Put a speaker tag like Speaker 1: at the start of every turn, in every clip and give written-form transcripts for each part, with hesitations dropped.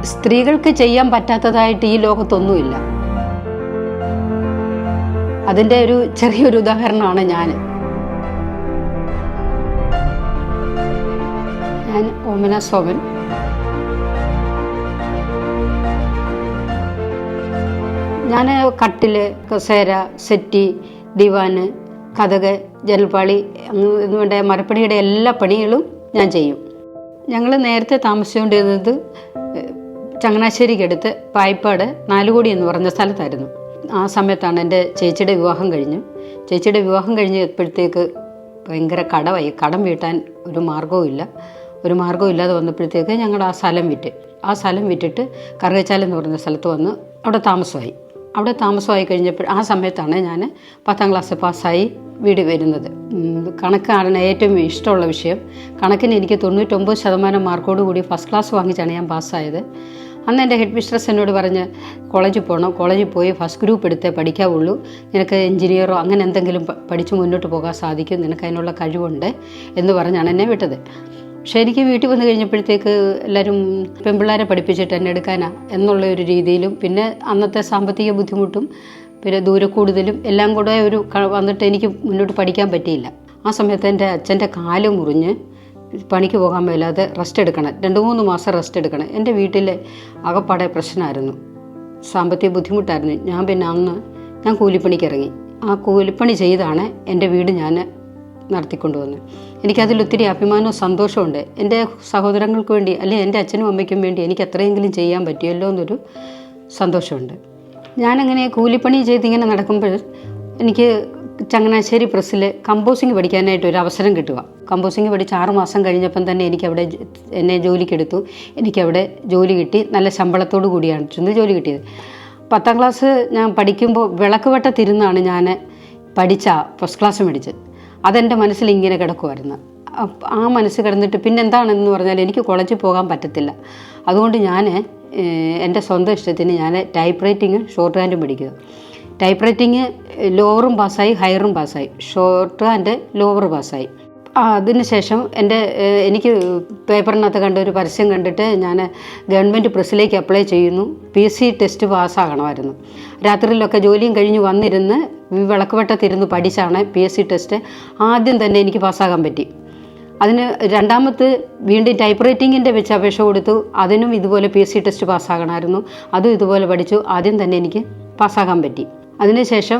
Speaker 1: സ്ത്രീകൾക്ക് ചെയ്യാൻ പറ്റാത്തതായിട്ട് ഈ ലോകത്തൊന്നുമില്ല. അതിൻ്റെ ഒരു ചെറിയൊരു ഉദാഹരണമാണ് ഞാൻ ഓമന സോമൻ. ഞാൻ കട്ടില്, കസേര, സെറ്റി, ദിവാന്, കതക്, ജനൽപ്പാളി എന്ന് വേണ്ട മരപ്പണിയുടെ എല്ലാ പണികളും ഞാൻ ചെയ്യും. ഞങ്ങൾ നേരത്തെ താമസിച്ചുകൊണ്ടിരുന്നത് ചങ്ങനാശ്ശേരിക്കടുത്ത് പായിപ്പാട് നാലുകോടി എന്ന് പറഞ്ഞ സ്ഥലത്തായിരുന്നു. ആ സമയത്താണ് എൻ്റെ ചേച്ചിയുടെ വിവാഹം കഴിഞ്ഞു. ചേച്ചിയുടെ വിവാഹം കഴിഞ്ഞപ്പോഴത്തേക്ക് ഭയങ്കര കടമായി. കടം വീട്ടാൻ ഒരു മാർഗ്ഗവും ഇല്ലാതെ വന്നപ്പോഴത്തേക്ക് ഞങ്ങൾ ആ സ്ഥലം വിറ്റിട്ട് കറുകച്ചാൽ എന്ന് പറയുന്ന സ്ഥലത്ത് വന്ന് അവിടെ താമസമായി കഴിഞ്ഞപ്പോൾ ആ സമയത്താണ് ഞാൻ 10ാം ക്ലാസ് പാസ്സായി വീട് വരുന്നത്. കണക്കാണ് ഏറ്റവും ഇഷ്ടമുള്ള വിഷയം. കണക്കിന് എനിക്ക് 99% മാർക്കോട് കൂടി ഫസ്റ്റ് ക്ലാസ് വാങ്ങിച്ചാണ് ഞാൻ പാസ്സായത്. അന്ന് എൻ്റെ ഹെഡ് മിസ്ട്രസ് എന്നോട് പറഞ്ഞ് കോളേജിൽ പോയി ഫസ്റ്റ് ഗ്രൂപ്പ് എടുത്തേ പഠിക്കാവുള്ളൂ, നിനക്ക് എഞ്ചിനീയറോ അങ്ങനെ എന്തെങ്കിലും പഠിച്ച് മുന്നോട്ട് പോകാൻ സാധിക്കും, നിനക്ക് അതിനുള്ള കഴിവുണ്ട് എന്ന് പറഞ്ഞാണ് എന്നെ വിട്ടത്. പക്ഷേ എനിക്ക് വീട്ടിൽ വന്നു കഴിഞ്ഞപ്പോഴത്തേക്ക് എല്ലാവരും പെൺപിള്ളേരെ പഠിപ്പിച്ചിട്ട് എന്നെ എടുക്കാനാ എന്നുള്ള ഒരു രീതിയിലും പിന്നെ അന്നത്തെ സാമ്പത്തിക ബുദ്ധിമുട്ടും പിന്നെ ദൂരക്കൂടുതലും എല്ലാം കൂടെ വന്നിട്ട് എനിക്ക് മുന്നോട്ട് പഠിക്കാൻ പറ്റിയില്ല. ആ സമയത്ത് എൻ്റെ അച്ഛൻ്റെ കാല് മുറിഞ്ഞ് പണിക്ക് പോകാൻ മേലാതെ റെസ്റ്റ് എടുക്കണം, 2-3 മാസം റെസ്റ്റ് എടുക്കണം. എൻ്റെ വീട്ടിലെ ആകപ്പാടെ പ്രശ്നമായിരുന്നു, സാമ്പത്തിക ബുദ്ധിമുട്ടായിരുന്നു. പിന്നെ അന്ന് ഞാൻ കൂലിപ്പണിക്ക് ഇറങ്ങി. ആ കൂലിപ്പണി ചെയ്താണ് എൻ്റെ വീട് ഞാൻ നടത്തിക്കൊണ്ടുവന്നത്. എനിക്കതിലൊത്തിരി അഭിമാനവും സന്തോഷമുണ്ട്. എൻ്റെ സഹോദരങ്ങൾക്ക് വേണ്ടി അല്ലെങ്കിൽ എൻ്റെ അച്ഛനും അമ്മയ്ക്കും വേണ്ടി എനിക്ക് എത്രയെങ്കിലും ചെയ്യാൻ പറ്റിയല്ലോ എന്നൊരു സന്തോഷമുണ്ട്. ഞാനങ്ങനെ കൂലിപ്പണി ചെയ്തിങ്ങനെ നടക്കുമ്പോൾ എനിക്ക് ചങ്ങനാശ്ശേരി പ്രസ്സിൽ കമ്പോസിങ് പഠിക്കാനായിട്ട് ഒരു അവസരം കിട്ടുക. കമ്പോസിങ് പഠിച്ച് 6 മാസം കഴിഞ്ഞപ്പം തന്നെ എന്നെ ജോലിക്കെടുത്തു. എനിക്കവിടെ ജോലി കിട്ടി. നല്ല ശമ്പളത്തോടു കൂടിയാണ് ജോലി കിട്ടിയത്. 10ാം ക്ലാസ് ഞാൻ പഠിക്കുമ്പോൾ വിളക്കുവട്ടത്തിരുന്നാണ് ഞാൻ ഫസ്റ്റ് ക്ലാസ് മേടിച്ചത്. അതെൻ്റെ മനസ്സിൽ ഇങ്ങനെ കിടക്കുമായിരുന്നു. ആ മനസ്സ് കിടന്നിട്ട് പിന്നെന്താണെന്ന് പറഞ്ഞാൽ എനിക്ക് കോളേജിൽ പോകാൻ പറ്റത്തില്ല. അതുകൊണ്ട് ഞാൻ എൻ്റെ സ്വന്തം ഇഷ്ടത്തിന് ഞാൻ ടൈപ്പ് റൈറ്റിങ് ഷോർട്ട് ഹാൻഡും പഠിക്കുക. ടൈപ്പ് റൈറ്റിങ് ലോവറും പാസ്സായി, ഹയറും പാസ്സായി, ഷോർട്ട് ഹാൻഡ് ലോവർ പാസ്സായി. അതിനുശേഷം എനിക്ക് പേപ്പറിനകത്ത് കണ്ട ഒരു പരസ്യം കണ്ടിട്ട് ഞാൻ ഗവൺമെൻറ് പ്രസ്സിലേക്ക് അപ്ലൈ ചെയ്യുന്നു. PSC ടെസ്റ്റ് പാസ്സാകണമായിരുന്നു. രാത്രിയിലൊക്കെ ജോലിയും കഴിഞ്ഞ് വന്നിരുന്ന് വിളക്കുവട്ടത്തിരുന്ന് പഠിച്ചാണ് PSC ടെസ്റ്റ് ആദ്യം തന്നെ എനിക്ക് പാസ്സാകാൻ പറ്റി. അതിന് രണ്ടാമത് വീണ്ടും ടൈപ്പ് റൈറ്റിങ്ങിൻ്റെ വെച്ച് അപേക്ഷ കൊടുത്തു. അതിനും ഇതുപോലെ PSC ടെസ്റ്റ് പാസ്സാകണമായിരുന്നു. അതും ഇതുപോലെ പഠിച്ചു. ആദ്യം തന്നെ എനിക്ക് പാസ്സാകാൻ പറ്റി. അതിനുശേഷം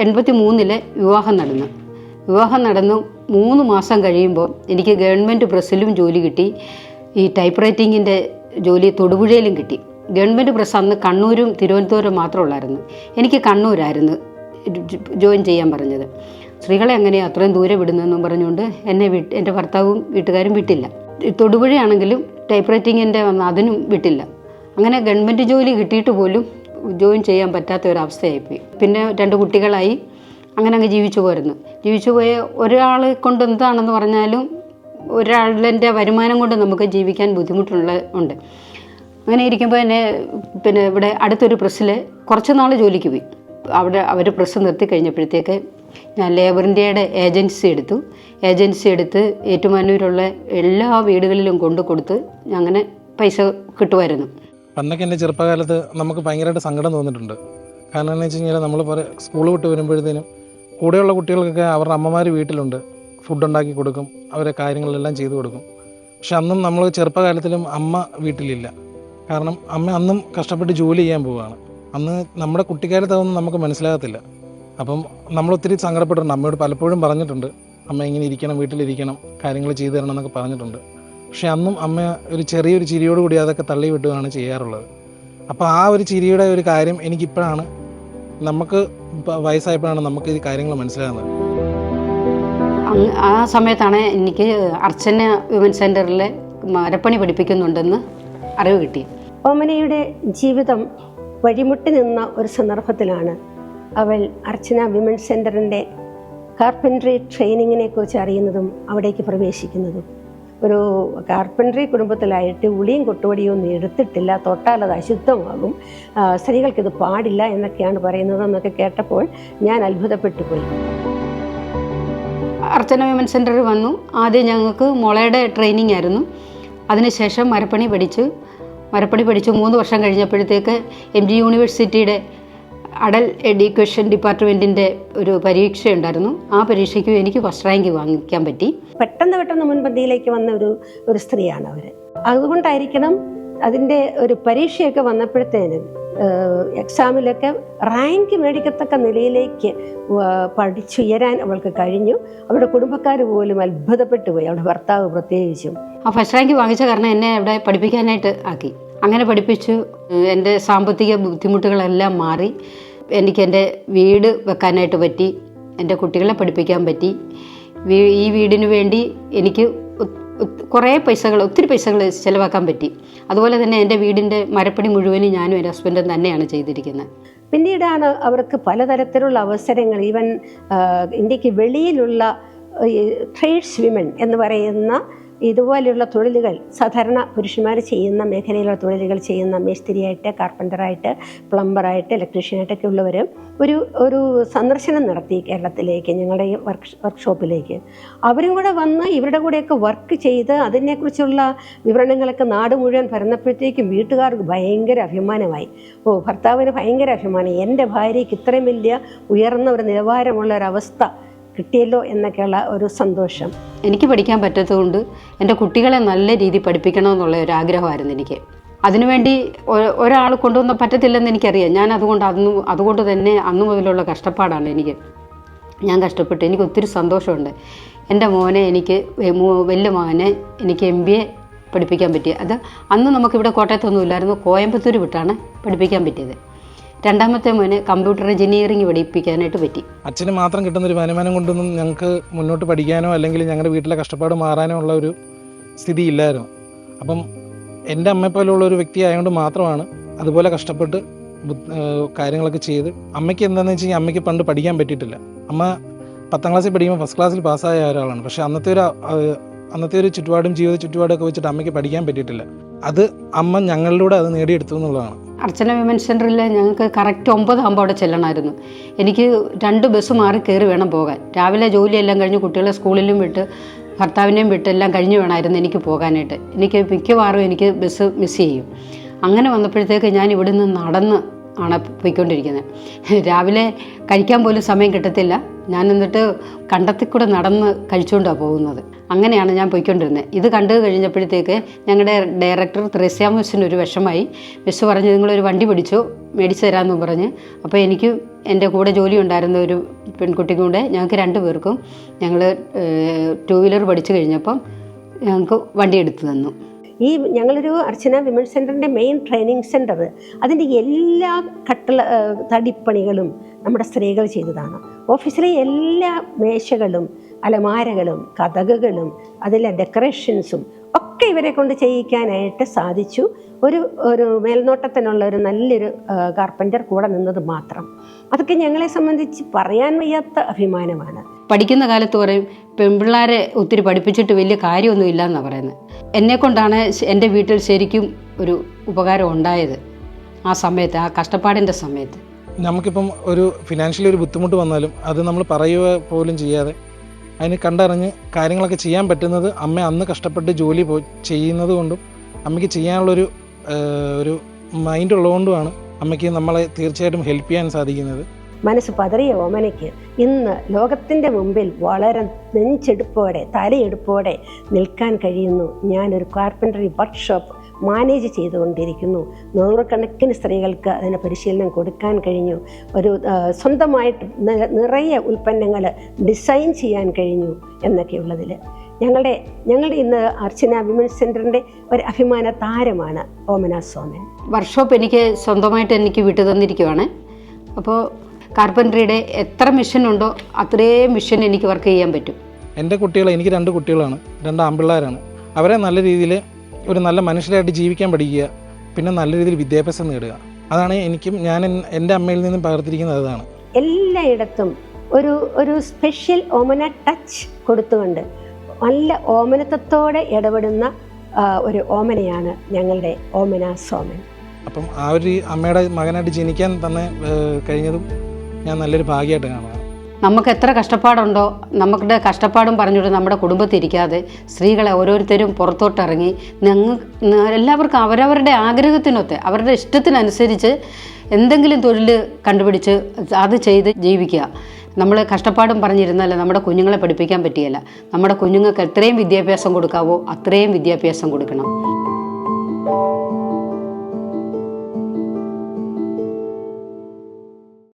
Speaker 1: 83-ലെ വിവാഹം നടന്നു 3 മാസം കഴിയുമ്പോൾ എനിക്ക് ഗവൺമെൻറ് പ്രസ്സിലും ജോലി കിട്ടി. ഈ ടൈപ്പ് റൈറ്റിങ്ങിൻ്റെ ജോലി തൊടുപുഴയിലും കിട്ടി. ഗവൺമെൻറ് പ്രസ് അന്ന് കണ്ണൂരും തിരുവനന്തപുരം മാത്രമുള്ളായിരുന്നു. എനിക്ക് കണ്ണൂരായിരുന്നു ജോയിൻ ചെയ്യാൻ പറഞ്ഞത്. സ്ത്രീകളെ എങ്ങനെയാണ് അത്രയും ദൂരെ വിടുന്നതെന്നും പറഞ്ഞുകൊണ്ട് എൻ്റെ ഭർത്താവും വീട്ടുകാരും വിട്ടില്ല. തൊടുപുഴയാണെങ്കിലും ടൈപ്പ് റൈറ്റിങ്ങിൻ്റെ അതിനും വിട്ടില്ല. അങ്ങനെ ഗവൺമെൻറ് ജോലി കിട്ടിയിട്ട് പോലും ജോയിൻ ചെയ്യാൻ പറ്റാത്ത ഒരവസ്ഥയായിപ്പോയി. പിന്നെ 2 കുട്ടികളായി. അങ്ങനെ അങ്ങ് ജീവിച്ചു പോയ ഒരാളെ കൊണ്ട് എന്താണെന്ന് പറഞ്ഞാലും ഒരാളുടെ വരുമാനം കൊണ്ട് നമുക്ക് ജീവിക്കാൻ ഉണ്ട്. അങ്ങനെ ഇരിക്കുമ്പോൾ പിന്നെ ഇവിടെ അടുത്തൊരു പ്രസ്സിൽ കുറച്ച് നാൾ ജോലിക്ക് പോയി. അവർ പ്രസ് നിർത്തി കഴിഞ്ഞപ്പോഴത്തേക്ക് ഞാൻ ലേബർ ഇന്ത്യയുടെ ഏജൻസി എടുത്ത് ഏറ്റുമാനൂരുള്ള എല്ലാ വീടുകളിലും കൊടുത്ത് അങ്ങനെ പൈസ കിട്ടുമായിരുന്നു.
Speaker 2: പണ്ടൊക്കെ എൻ്റെ ചെറുപ്പകാലത്ത് നമുക്ക് ഭയങ്കരമായിട്ട് സങ്കടം തോന്നിയിട്ടുണ്ട്. കാരണം എന്ന് വെച്ച് കഴിഞ്ഞാൽ നമ്മൾ സ്കൂൾ വിട്ട് വരുമ്പോഴത്തേനും കൂടെയുള്ള കുട്ടികൾക്കൊക്കെ അവരുടെ അമ്മമാർ വീട്ടിലുണ്ട്, ഫുഡ് ഉണ്ടാക്കി കൊടുക്കും, അവരെ കാര്യങ്ങളെല്ലാം ചെയ്തു കൊടുക്കും. പക്ഷെ അന്നും നമ്മൾ ചെറുപ്പകാലത്തിലും അമ്മ വീട്ടിലില്ല. കാരണം അമ്മ അന്നും കഷ്ടപ്പെട്ട് ജോലി ചെയ്യാൻ പോവുകയാണ്. അന്ന് നമ്മുടെ കുട്ടിക്കാലത്ത് അതൊന്നും നമുക്ക് മനസ്സിലാകത്തില്ല. അപ്പം നമ്മളൊത്തിരി സങ്കടപ്പെട്ടിട്ടുണ്ട്. അമ്മയോട് പലപ്പോഴും പറഞ്ഞിട്ടുണ്ട്, അമ്മ ഇങ്ങനെ ഇരിക്കണം, വീട്ടിലിരിക്കണം, കാര്യങ്ങൾ ചെയ്തു തരണം എന്നൊക്കെ പറഞ്ഞിട്ടുണ്ട്. പക്ഷെ അന്നും അമ്മ ചെറിയൊരു ചിരിയോടുകൂടി അതൊക്കെ തള്ളി വിട്ടുകയാണ് ചെയ്യാറുള്ളത്. അപ്പോൾ ആ ഒരു ചിരിയുടെ ഒരു കാര്യം എനിക്കിപ്പോഴാണ്, നമുക്ക് വയസ്സായപ്പോഴാണ് നമുക്ക് ഈ കാര്യങ്ങൾ മനസ്സിലാകുന്നത്.
Speaker 1: ആ സമയത്താണ് എനിക്ക് അർച്ചന വിമൻ സെൻ്ററിൽ മരപ്പണി പഠിപ്പിക്കുന്നുണ്ടെന്ന് അറിവ് കിട്ടി.
Speaker 3: ഓമനയുടെ ജീവിതം വഴിമുട്ടി നിന്ന ഒരു സന്ദർഭത്തിലാണ് അവൾ അർച്ചന വിമൻ സെൻ്ററിൻ്റെ കാർപ്പൻട്രി ട്രെയിനിങ്ങിനെ കുറിച്ച് അറിയുന്നതും അവിടേക്ക് പ്രവേശിക്കുന്നതും. ഒരു കാർപ്പൻട്രി കുടുംബത്തിലായിട്ട് ഉളിയും കൊട്ടുവടിയും ഒന്നും എടുത്തിട്ടില്ല, തൊട്ടാൽ അത് അശുദ്ധമാകും, സ്ത്രീകൾക്കിത് പാടില്ല എന്നൊക്കെയാണ് പറയുന്നതെന്നൊക്കെ കേട്ടപ്പോൾ ഞാൻ അത്ഭുതപ്പെട്ടു പോയി.
Speaker 1: അർച്ചന വിമൻ സെൻ്ററിൽ വന്നു. ആദ്യം ഞങ്ങൾക്ക് മുളയുടെ ട്രെയിനിങ് ആയിരുന്നു. അതിനുശേഷം മരപ്പണി പഠിച്ചു. മരപ്പണി പഠിച്ചു 3 വർഷം കഴിഞ്ഞപ്പോഴത്തേക്ക് MG യൂണിവേഴ്സിറ്റിയുടെ അഡൽ എഡ്യൂക്കേഷൻ ഡിപ്പാർട്ട്മെൻറ്റിൻ്റെ ഒരു പരീക്ഷയുണ്ടായിരുന്നു. ആ പരീക്ഷയ്ക്ക് എനിക്ക് ഫസ്റ്റ് റാങ്ക് വാങ്ങിക്കാൻ പറ്റി.
Speaker 3: പെട്ടെന്ന് മുൻപന്തിയിലേക്ക് വന്ന ഒരു സ്ത്രീയാണ് അവർ. അതുകൊണ്ടായിരിക്കണം അതിൻ്റെ ഒരു പരീക്ഷയൊക്കെ വന്നപ്പോഴത്തേനും എക്സാമിലൊക്കെ റാങ്ക് മേടിക്കത്തക്ക നിലയിലേക്ക് പഠിച്ചുയരാൻ അവൾക്ക് കഴിഞ്ഞു. അവരുടെ കുടുംബക്കാർ പോലും അത്ഭുതപ്പെട്ടു പോയി, അവരുടെ ഭർത്താവ് പ്രത്യേകിച്ചും.
Speaker 1: ആ ഫസ്റ്റ് റാങ്ക് വാങ്ങിച്ച കാരണം എന്നെ അവിടെ പഠിപ്പിക്കാനായിട്ട് ആക്കി. അങ്ങനെ പഠിപ്പിച്ചു. എൻ്റെ സാമ്പത്തിക ബുദ്ധിമുട്ടുകളെല്ലാം മാറി. എനിക്ക് എൻ്റെ വീട് വെക്കാനായിട്ട് പറ്റി, എൻ്റെ കുട്ടികളെ പഠിപ്പിക്കാൻ പറ്റി. ഈ വീടിന് വേണ്ടി എനിക്ക് ഒത്തിരി പൈസകൾ ചിലവാക്കാൻ പറ്റി. അതുപോലെ തന്നെ എൻ്റെ വീടിൻ്റെ മരപ്പണി മുഴുവനും ഞാനും എൻ്റെ ഹസ്ബൻഡും തന്നെയാണ് ചെയ്തിരിക്കുന്നത്.
Speaker 3: പിന്നീടാണ് അവർക്ക് പലതരത്തിലുള്ള അവസരങ്ങൾ, ഈവൻ ഇന്ത്യക്ക് വെളിയിലുള്ള ട്രേഡ്സ് വിമൻ എന്ന് പറയുന്ന ഇതുപോലെയുള്ള തൊഴിലുകൾ, സാധാരണ പുരുഷന്മാർ ചെയ്യുന്ന മേഖലയിലുള്ള തൊഴിലുകൾ ചെയ്യുന്ന മേസ്തിരിയായിട്ട്, കാർപ്പൻ്ററായിട്ട്, പ്ലംബറായിട്ട്, ഇലക്ട്രീഷ്യനായിട്ടൊക്കെ ഉള്ളവർ ഒരു സന്ദർശനം നടത്തി കേരളത്തിലേക്ക്, ഞങ്ങളുടെ ഈ വർക്ക്ഷോപ്പിലേക്ക്. അവരും കൂടെ വന്ന് ഇവരുടെ കൂടെയൊക്കെ വർക്ക് ചെയ്ത് അതിനെക്കുറിച്ചുള്ള വിവരണങ്ങളൊക്കെ നാട് മുഴുവൻ പരന്നപ്പോഴത്തേക്കും വീട്ടുകാർക്ക് ഭയങ്കര അഭിമാനമായി. ഭർത്താവിന് ഭയങ്കര അഭിമാനം, എൻ്റെ ഭാര്യയ്ക്ക് ഇത്രയും വലിയ ഉയർന്ന ഒരു നിലവാരമുള്ള ഒരവസ്ഥ കിട്ടിയല്ലോ എന്നൊക്കെയുള്ള ഒരു സന്തോഷം.
Speaker 1: എനിക്ക് പഠിക്കാൻ പറ്റാത്തതുകൊണ്ട് എൻ്റെ കുട്ടികളെ നല്ല രീതിയിൽ പഠിപ്പിക്കണമെന്നുള്ള ഒരു ആഗ്രഹമായിരുന്നു എനിക്ക്. അതിനുവേണ്ടി ഒരാൾ കൊണ്ടുവന്ന് പറ്റത്തില്ലെന്ന് എനിക്കറിയാം. ഞാൻ അതുകൊണ്ട് തന്നെ അന്നു മുതലുള്ള കഷ്ടപ്പാടാണ് എനിക്ക്. ഞാൻ കഷ്ടപ്പെട്ടു. എനിക്ക് ഒത്തിരി സന്തോഷമുണ്ട്. എൻ്റെ മോനെ വലിയ മകനെ എനിക്ക് MBA പഠിപ്പിക്കാൻ പറ്റി. അത് അന്ന് നമുക്കിവിടെ കോട്ടയത്തൊന്നും ഇല്ലായിരുന്നു. കോയമ്പത്തൂർ വിട്ടാണ് പഠിപ്പിക്കാൻ പറ്റിയത്. രണ്ടാമത്തെ മോനെ കമ്പ്യൂട്ടർ എഞ്ചിനീയറിംഗ് പഠിപ്പിക്കാനായിട്ട് പറ്റി.
Speaker 2: അച്ഛന് മാത്രം കിട്ടുന്നൊരു വരുമാനം കൊണ്ടൊന്നും ഞങ്ങൾക്ക് മുന്നോട്ട് പഠിക്കാനോ അല്ലെങ്കിൽ ഞങ്ങളുടെ വീട്ടിലെ കഷ്ടപ്പാട് മാറാനോ ഉള്ള ഒരു സ്ഥിതി ഇല്ലായിരുന്നു. അപ്പം എൻ്റെ അമ്മയെപ്പോലുള്ള ഒരു വ്യക്തി ആയതുകൊണ്ട് മാത്രമാണ് അതുപോലെ കഷ്ടപ്പെട്ട് കാര്യങ്ങളൊക്കെ ചെയ്ത്. അമ്മയ്ക്ക് എന്താണെന്ന് വെച്ച് കഴിഞ്ഞാൽ അമ്മയ്ക്ക് പണ്ട് പഠിക്കാൻ പറ്റിയിട്ടില്ല. അമ്മ 10ാം ക്ലാസ്സിൽ പഠിക്കുമ്പോൾ ഫസ്റ്റ് ക്ലാസ്സിൽ പാസ്സായ ഒരാളാണ്. പക്ഷേ അന്നത്തെ ഒരു ജീവിത ചുറ്റുപാടൊക്കെ വെച്ചിട്ട് അമ്മയ്ക്ക് പഠിക്കാൻ പറ്റിയിട്ടില്ല. അത് അമ്മ ഞങ്ങളിലൂടെ അത് നേടിയെടുത്തു എന്നുള്ളതാണ്.
Speaker 1: അർച്ചന വിമൻ സെൻ്ററിൽ ഞങ്ങൾക്ക് കറക്റ്റ് 9 ആകുമ്പോൾ അവിടെ ചെല്ലണമായിരുന്നു. എനിക്ക് 2 ബസ് മാറി കയറി വേണം പോകാൻ. രാവിലെ ജോലിയെല്ലാം കഴിഞ്ഞ് കുട്ടികളെ സ്കൂളിലും വിട്ട് ഭർത്താവിനെയും വിട്ട് എല്ലാം കഴിഞ്ഞ് വേണമായിരുന്നു എനിക്ക് പോകാനായിട്ട്. എനിക്ക് മിക്കവാറും എനിക്ക് ബസ് മിസ് ചെയ്യും. അങ്ങനെ വന്നപ്പോഴത്തേക്ക് ഞാൻ ഇവിടുന്ന് നടന്ന് ആണ് പോയിക്കൊണ്ടിരിക്കുന്നത്. രാവിലെ കഴിക്കാൻ പോലും സമയം കിട്ടത്തില്ല. ഞാൻ എന്നിട്ട് കണ്ടത്തിൽ കൂടെ നടന്ന് കഴിച്ചുകൊണ്ടാണ് പോകുന്നത്. അങ്ങനെയാണ് ഞാൻ പോയിക്കൊണ്ടിരുന്നത്. ഇത് കണ്ടു കഴിഞ്ഞപ്പോഴത്തേക്ക് ഞങ്ങളുടെ ഡയറക്ടർ ത്രേസ്യാമോസിന് ഒരു വിഷമായി. മിസ് പറഞ്ഞ് നിങ്ങളൊരു വണ്ടി മേടിച്ചു തരാമെന്ന് പറഞ്ഞ്. അപ്പോൾ എനിക്ക് എൻ്റെ കൂടെ ജോലി ഉണ്ടായിരുന്ന ഒരു പെൺകുട്ടിക്കും കൂടെ ഞങ്ങൾക്ക് 2 പേർക്കും ഞങ്ങൾ 2 വീലർ പഠിച്ചു കഴിഞ്ഞപ്പം ഞങ്ങൾക്ക് വണ്ടി എടുത്തു തന്നു.
Speaker 3: ഞങ്ങളൊരു അർച്ചന വിമൻ സെൻ്ററിൻ്റെ മെയിൻ ട്രെയിനിങ് സെൻ്റർ, അതിൻ്റെ എല്ലാ തടിപ്പണികളും നമ്മുടെ സ്ത്രീകൾ ചെയ്തതാണ്. ഓഫീസിലെ എല്ലാ മേശകളും അലമാരകളും കതകുകളും അതിലെ ഡെക്കറേഷൻസും ഒക്കെ ഇവരെ കൊണ്ട് ചെയ്യിക്കാനായിട്ട് സാധിച്ചു. ഒരു മേൽനോട്ടത്തിനുള്ള ഒരു നല്ലൊരു കാർപ്പൻ്റർ കൂടെ നിന്നത് മാത്രം, അതൊക്കെ ഞങ്ങളെ സംബന്ധിച്ച് പറയാൻ വയ്യാത്ത അഭിമാനമാണ്.
Speaker 1: പഠിക്കുന്ന കാലത്ത് പറയും പെൺപിള്ളേരെ ഒത്തിരി പഠിപ്പിച്ചിട്ട് വലിയ കാര്യമൊന്നും ഇല്ല എന്നാണ് പറയുന്നത്. എന്നെക്കൊണ്ടാണ് എൻ്റെ വീട്ടിൽ ശരിക്കും ഒരു ഉപകാരം ഉണ്ടായത് ആ സമയത്ത്, ആ കഷ്ടപ്പാടിൻ്റെ സമയത്ത്.
Speaker 2: നമുക്കിപ്പം ഒരു ഫിനാൻഷ്യലി ഒരു ബുദ്ധിമുട്ട് വന്നാലും അത് നമ്മൾ പറയുക പോലും ചെയ്യാതെ അതിന് കണ്ടറിഞ്ഞ് കാര്യങ്ങളൊക്കെ ചെയ്യാൻ പറ്റുന്നത് അമ്മ അന്ന് കഷ്ടപ്പെട്ട് ജോലി ചെയ്യുന്നത് കൊണ്ടും അമ്മയ്ക്ക് ചെയ്യാനുള്ളൊരു മൈൻഡ് ഉള്ളതുകൊണ്ടുമാണ് അമ്മയ്ക്ക് നമ്മളെ തീർച്ചയായിട്ടും ഹെൽപ്പ് ചെയ്യാൻ സാധിക്കുന്നത്.
Speaker 3: മനസ്സ് പതറിയ ഓമനയ്ക്ക് ഇന്ന് ലോകത്തിൻ്റെ മുമ്പിൽ വളരെ നെഞ്ചെടുപ്പോടെ തലയെടുപ്പോടെ നിൽക്കാൻ കഴിയുന്നു. ഞാനൊരു കാർപ്പൻ്ററി വർക്ക്ഷോപ്പ് മാനേജ് ചെയ്തുകൊണ്ടിരിക്കുന്നു. 100കണക്കിന് സ്ത്രീകൾക്ക് അതിന് പരിശീലനം കൊടുക്കാൻ കഴിഞ്ഞു. സ്വന്തമായിട്ട് നിറയെ ഉൽപ്പന്നങ്ങൾ ഡിസൈൻ ചെയ്യാൻ കഴിഞ്ഞു എന്നൊക്കെയുള്ളതിൽ ഞങ്ങളുടെ ഇന്ന് അർച്ചന വിമൻ സെൻ്ററിൻ്റെ ഒരു അഭിമാന താരമാണ് ഓമന സോമൻ.
Speaker 1: വർക്ക്ഷോപ്പ് എനിക്ക് സ്വന്തമായിട്ട് എനിക്ക് വിട്ടു തന്നിരിക്കുവാണ്. അപ്പോൾ കാർപ്പൻട്രിയുടെ എത്ര മിഷൻ ഉണ്ടോ അത്രയും മിഷൻ എനിക്ക് വർക്ക് ചെയ്യാൻ പറ്റും.
Speaker 2: എൻ്റെ കുട്ടികൾ, എനിക്ക് 2 കുട്ടികളാണ്, 2 ആൺപിള്ളേരാണ്. അവരെ നല്ല രീതിയിൽ ഒരു നല്ല മനുഷ്യരായിട്ട് ജീവിക്കാൻ പഠിക്കുക, പിന്നെ നല്ല രീതിയിൽ വിദ്യാഭ്യാസം നേടുക. അതാണ് ഞാൻ എൻ്റെ അമ്മയിൽ നിന്നും പകർത്തിരിക്കുന്നത്. അതാണ്
Speaker 3: എല്ലായിടത്തും ഒരു സ്പെഷ്യൽ ഓമന ടച്ച് കൊടുത്തുകൊണ്ട് നല്ല ഓമനത്വത്തോടെ ഇടപെടുന്ന ഒരു ഓമനയാണ് ഞങ്ങളുടെ ഓമന സോമൻ.
Speaker 2: അപ്പം ആ ഒരു അമ്മയുടെ മകനായിട്ട് ജനിക്കാൻ തന്നെ കഴിഞ്ഞതും ഞാൻ നല്ലൊരു ഭാഗ്യമായിട്ട് കാണുക.
Speaker 1: നമുക്ക് എത്ര കഷ്ടപ്പാടുണ്ടോ നമ്മുടെ കഷ്ടപ്പാടും പറഞ്ഞുകൊണ്ട് നമ്മുടെ കുടുംബത്തിരിക്കാതെ സ്ത്രീകളെ ഓരോരുത്തരും പുറത്തോട്ടിറങ്ങി എല്ലാവർക്കും അവരവരുടെ ആഗ്രഹത്തിനൊത്ത് അവരുടെ ഇഷ്ടത്തിനനുസരിച്ച് എന്തെങ്കിലും തൊഴിൽ കണ്ടുപിടിച്ച് അത് ചെയ്ത് ജീവിക്കുക. നമ്മൾ കഷ്ടപ്പാടും പറഞ്ഞിരുന്നാൽ നമ്മുടെ കുഞ്ഞുങ്ങളെ പഠിപ്പിക്കാൻ പറ്റിയല്ല. നമ്മുടെ കുഞ്ഞുങ്ങൾക്ക് എത്രയും വിദ്യാഭ്യാസം കൊടുക്കാവോ അത്രയും വിദ്യാഭ്യാസം കൊടുക്കണം.